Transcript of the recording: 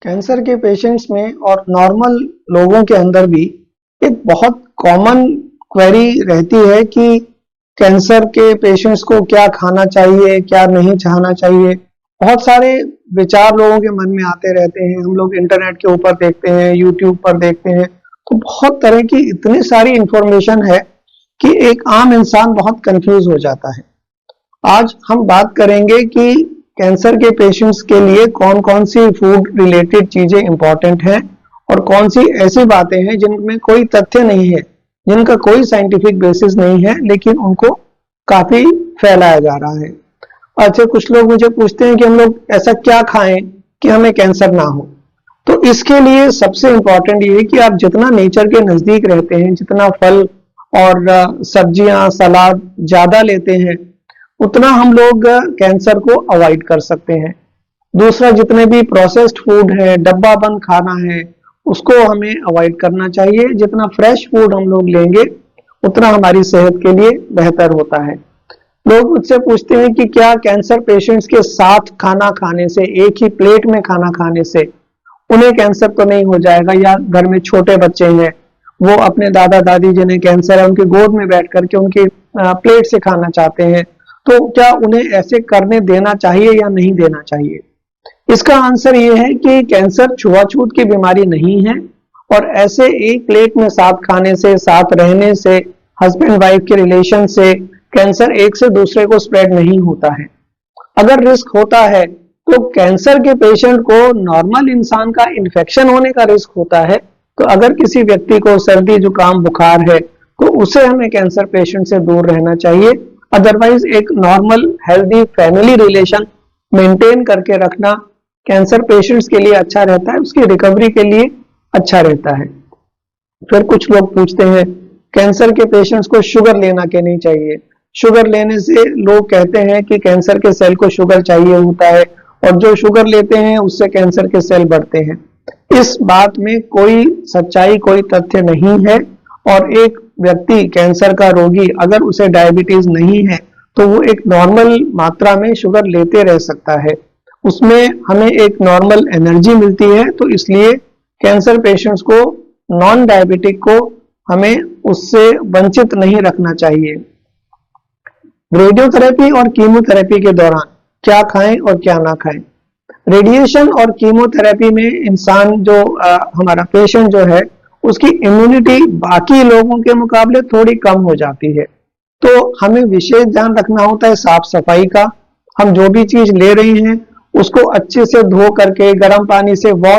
Cancer के patients में और नॉर्मल लोगों के अंदर भी एक बहुत कॉमन क्वेरी रहती है कि कैंसर के पेशेंट्स को क्या खाना चाहिए, क्या नहीं खाना चाहिए। बहुत सारे विचार लोगों के मन में आते रहते हैं। हम लोग इंटरनेट के ऊपर देखते हैं, यूट्यूब पर देखते हैं, तो बहुत तरह की इतनी सारी इंफॉर्मेशन है कि एक आम इंसान बहुत कंफ्यूज हो जाता है। आज हम बात करेंगे कि कैंसर के पेशेंट्स के लिए कौन कौन सी फूड रिलेटेड चीजें इंपॉर्टेंट हैं और कौन सी ऐसी बातें हैं जिनमें कोई तथ्य नहीं है, जिनका कोई साइंटिफिक बेसिस नहीं है, लेकिन उनको काफी फैलाया जा रहा है। अच्छा, कुछ लोग मुझे पूछते हैं कि हम लोग ऐसा क्या खाएं कि हमें कैंसर ना हो। तो इसके लिए सबसे इंपॉर्टेंट ये है कि आप जितना नेचर के नजदीक रहते हैं, जितना फल और सब्जियां सलाद ज्यादा लेते हैं, उतना हम लोग कैंसर को अवॉइड कर सकते हैं। दूसरा, जितने भी प्रोसेस्ड फूड है, डब्बा बंद खाना है, उसको हमें अवॉइड करना चाहिए। जितना फ्रेश फूड हम लोग लेंगे उतना हमारी सेहत के लिए बेहतर होता है। लोग मुझसे पूछते हैं कि क्या कैंसर पेशेंट्स के साथ खाना खाने से, एक ही प्लेट में खाना खाने से उन्हें कैंसर तो नहीं हो जाएगा, या घर में छोटे बच्चे हैं, वो अपने दादा दादी जिन्हें कैंसर है उनके गोद में बैठ करके उनकी प्लेट से खाना चाहते हैं, तो क्या उन्हें ऐसे करने देना चाहिए या नहीं देना चाहिए। इसका आंसर ये है कि कैंसर छुआछूत की बीमारी नहीं है और ऐसे एक प्लेट में साथ खाने से, साथ रहने से, हस्बैंड वाइफ के रिलेशन से कैंसर एक से दूसरे को स्प्रेड नहीं होता है। अगर रिस्क होता है तो कैंसर के पेशेंट को नॉर्मल इंसान का इन्फेक्शन होने का रिस्क होता है। तो अगर किसी व्यक्ति को सर्दी जुकाम बुखार है तो उसे हमें कैंसर पेशेंट से दूर रहना चाहिए। अदरवाइज एक normal healthy family relation maintain करके रखना कैंसर पेशेंट्स के लिए अच्छा रहता है, उसकी रिकवरी के लिए अच्छा रहता है। फिर कुछ लोग पूछते हैं कैंसर के पेशेंट्स को शुगर लेना क्यों नहीं चाहिए। शुगर लेने से लोग कहते हैं कि कैंसर के सेल को शुगर चाहिए होता है और जो शुगर लेते हैं उससे कैंसर के सेल बढ़ते हैं। इस बात में कोई सच्चाई, कोई तथ्य नहीं है। और एक व्यक्ति कैंसर का रोगी अगर उसे डायबिटीज नहीं है तो वो एक नॉर्मल मात्रा में शुगर लेते रह सकता है, उसमें हमें एक नॉर्मल एनर्जी मिलती है। तो इसलिए कैंसर पेशेंट्स को, नॉन डायबिटिक को, हमें उससे वंचित नहीं रखना चाहिए। रेडियोथेरेपी और कीमोथेरेपी के दौरान क्या खाएं और क्या ना खाएं। रेडिएशन और कीमोथेरेपी में इंसान जो हमारा पेशेंट जो है उसकी इम्यूनिटी बाकी लोगों के मुकाबले थोड़ी कम हो जाती है। तो हमें विशेष ध्यान रखना होता है साफ सफाई का। हम जो भी चीज ले रहे हैं उसको अच्छे से धो करके गर्म पानी से वॉश